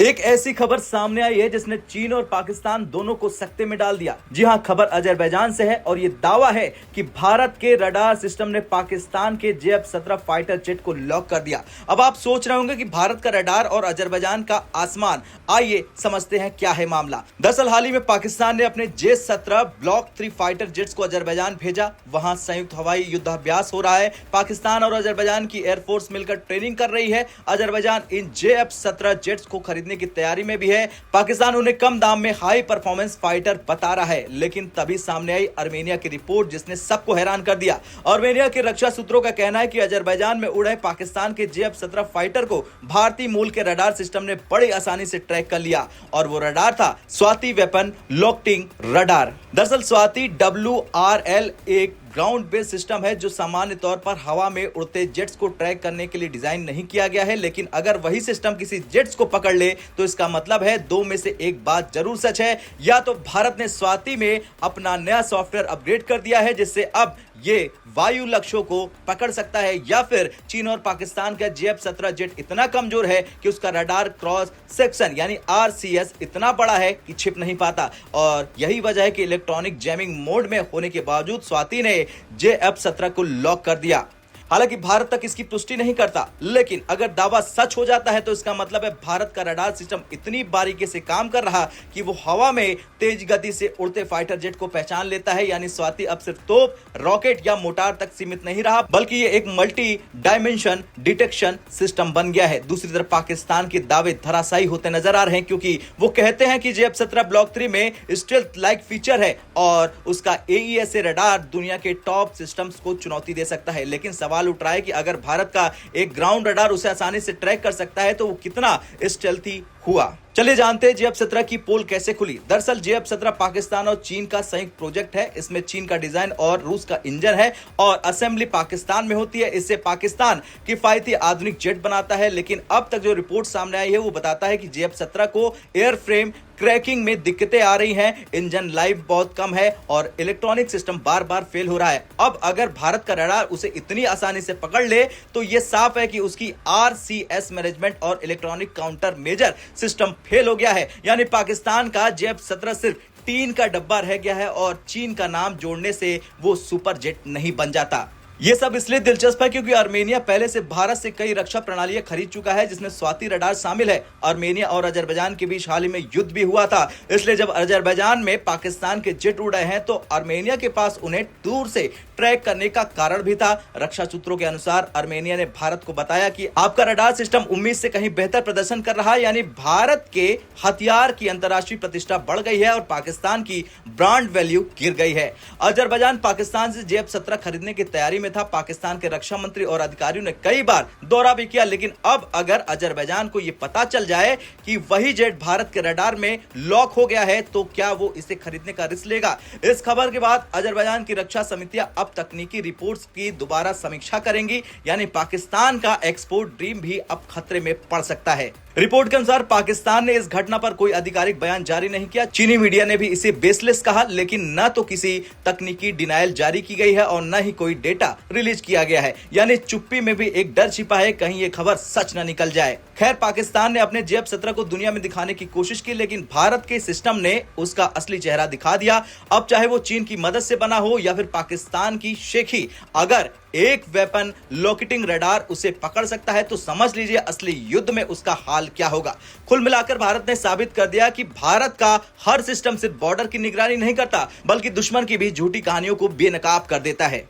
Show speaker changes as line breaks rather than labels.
एक ऐसी खबर सामने आई है जिसने चीन और पाकिस्तान दोनों को सकते में डाल दिया। जी हां, खबर अजरबैजान से है और ये दावा है कि भारत के रडार सिस्टम ने पाकिस्तान के JF-17 फाइटर जेट को लॉक कर दिया। अब आप सोच रहे होंगे कि भारत का रडार और अजरबैजान का आसमान, आइए समझते हैं क्या है मामला। दरअसल हाल ही में पाकिस्तान ने अपने J-17 ब्लॉक 3 फाइटर जेट्स को अजरबैजान भेजा। वहां संयुक्त हवाई युद्धाभ्यास हो रहा है। पाकिस्तान और अजरबैजान की एयरफोर्स मिलकर ट्रेनिंग कर रही है। अजरबैजान इन JF-17 जेट्स को खरीदने की तैयारी में भी है। पाकिस्तान उन्हें कम दाम में हाई परफॉर्मेंस फाइटर बता रहा है, लेकिन तभी सामने आई आर्मेनिया की रिपोर्ट जिसने सबको हैरान कर दिया। आर्मेनिया के रक्षा सूत्रों का कहना है कि अजरबैजान में उड़े पाकिस्तान के JF-17 फाइटर को भारतीय मूल के रडार सिस्टम ने बड़ी आसानी से ट्रैक कर लिया और वो रडार था स्वाति वेपन लोकेटिंग रडार। दरअसल स्वाति WRL एक ग्राउंड बेस्ड सिस्टम है जो सामान्य तौर पर हवा में उड़ते जेट्स को ट्रैक करने के लिए डिजाइन नहीं किया गया है, लेकिन अगर वही सिस्टम किसी जेट्स को पकड़ ले तो इसका मतलब है दो में से एक बात जरूर सच है। या तो भारत ने स्वाति में अपना नया सॉफ्टवेयर अपग्रेड कर दिया है जिससे अब ये वायु लक्ष्यों को पकड़ सकता है, या फिर चीन और पाकिस्तान का JF-17 जेट इतना कमजोर है कि उसका रडार क्रॉस सेक्शन यानी RCS इतना बड़ा है कि छिप नहीं पाता। और यही वजह है कि इलेक्ट्रॉनिक जैमिंग मोड में होने के बावजूद स्वाति ने JF-17 को लॉक कर दिया। हालांकि भारत तक इसकी पुष्टि नहीं करता, लेकिन अगर दावा सच हो जाता है तो इसका मतलब है भारत का रडार सिस्टम इतनी बारीकी से काम कर रहा कि वो हवा में तेज गति से उड़ते फाइटर जेट को पहचान लेता है। यानी स्वाति अब सिर्फ तोप, रॉकेट या मोटार तक सीमित नहीं रहा, बल्कि ये एक मल्टी डायमेंशन डिटेक्शन सिस्टम बन गया है। दूसरी तरफ पाकिस्तान के दावे धराशायी होते नजर आ रहे हैं, क्योंकि वो कहते हैं कि JF-17 ब्लॉक 3 में स्टेल्थ लाइक फीचर है और उसका AESA रडार दुनिया के टॉप सिस्टम्स को चुनौती दे सकता है। लेकिन सवाल उठ रहा है कि अगर भारत का एक ग्राउंड रडार उसे आसानी से ट्रैक कर सकता है तो वो कितना स्टेल्थी हुआ। चलिए जानते हैं JF-17 की पोल कैसे खुली। दरअसल JF-17 पाकिस्तान और चीन का संयुक्त प्रोजेक्ट है। इसमें चीन का डिजाइन और रूस का इंजन है और असेंबली पाकिस्तान में होती है। इससे पाकिस्तान किफायती आधुनिक जेट बनाता है, लेकिन अब तक जो रिपोर्ट सामने आई है वो बताता है कि JF-17 को एयरफ्रेम क्रैकिंग में दिक्कतें आ रही हैं, इंजन लाइफ बहुत कम है और इलेक्ट्रॉनिक सिस्टम बार बार फेल हो रहा है। अब अगर भारत का रडार उसे इतनी आसानी से पकड़ ले तो यह साफ है कि उसकी RCS मैनेजमेंट और electronic counter measure system fail हो गया है। यानी पाकिस्तान का JF-17 सिर्फ टीन का डब्बा रह गया है और चीन का नाम जोड़ने से वो सुपर जेट नहीं बन जाता। ये सब इसलिए दिलचस्प है क्योंकि आर्मेनिया पहले से भारत से कई रक्षा प्रणालियां खरीद चुका है जिसमें स्वाति रडार शामिल है। आर्मेनिया और अजरबैजान के बीच हाल ही में युद्ध भी हुआ था, इसलिए जब अजरबैजान में पाकिस्तान के जेट उड़ रहे हैं तो आर्मेनिया के पास उन्हें दूर से ट्रैक करने का कारण भी था। रक्षा सूत्रों के अनुसार आर्मेनिया ने भारत को बताया कि आपका रडार सिस्टम उम्मीद से कहीं बेहतर प्रदर्शन कर रहा है, यानी भारत के हथियार की अंतर्राष्ट्रीय प्रतिष्ठा बढ़ गई है और पाकिस्तान की ब्रांड वैल्यू गिर गई है। अजरबैजान पाकिस्तान से JF-17 खरीदने की तैयारी में था। पाकिस्तान के रक्षा मंत्री और अधिकारियों ने कई बार दौरा भी किया, लेकिन अब अगर अजरबैजान को यह पता चल जाए कि वही जेट भारत के रडार में लॉक हो गया है तो क्या वो इसे खरीदने का रिस्क लेगा। इस खबर के बाद अजरबैजान की रक्षा समितियां अब तकनीकी रिपोर्ट्स की दोबारा समीक्षा करेंगी, यानी पाकिस्तान का एक्सपोर्ट ड्रीम भी अब खतरे में पड़ सकता है। रिपोर्ट के अनुसार पाकिस्तान ने इस घटना पर कोई आधिकारिक बयान जारी नहीं किया। चीनी मीडिया ने भी इसे बेसलेस कहा, लेकिन न तो किसी तकनीकी डिनायल जारी की गई है और न ही कोई डेटा रिलीज किया गया है। यानी चुप्पी में भी एक डर छिपा है, कहीं ये खबर सच न निकल जाए। खैर, पाकिस्तान ने अपने JF-17 को दुनिया में दिखाने की कोशिश की, लेकिन भारत के सिस्टम ने उसका असली चेहरा दिखा दिया। अब चाहे वो चीन की मदद से बना हो या फिर पाकिस्तान की शेखी, अगर एक वेपन लोकेटिंग रडार उसे पकड़ सकता है तो समझ लीजिए असली युद्ध में उसका हाल क्या होगा। कुल मिलाकर भारत ने साबित कर दिया कि भारत का हर सिस्टम सिर्फ बॉर्डर की निगरानी नहीं करता, बल्कि दुश्मन की भी झूठी कहानियों को बेनकाब कर देता है।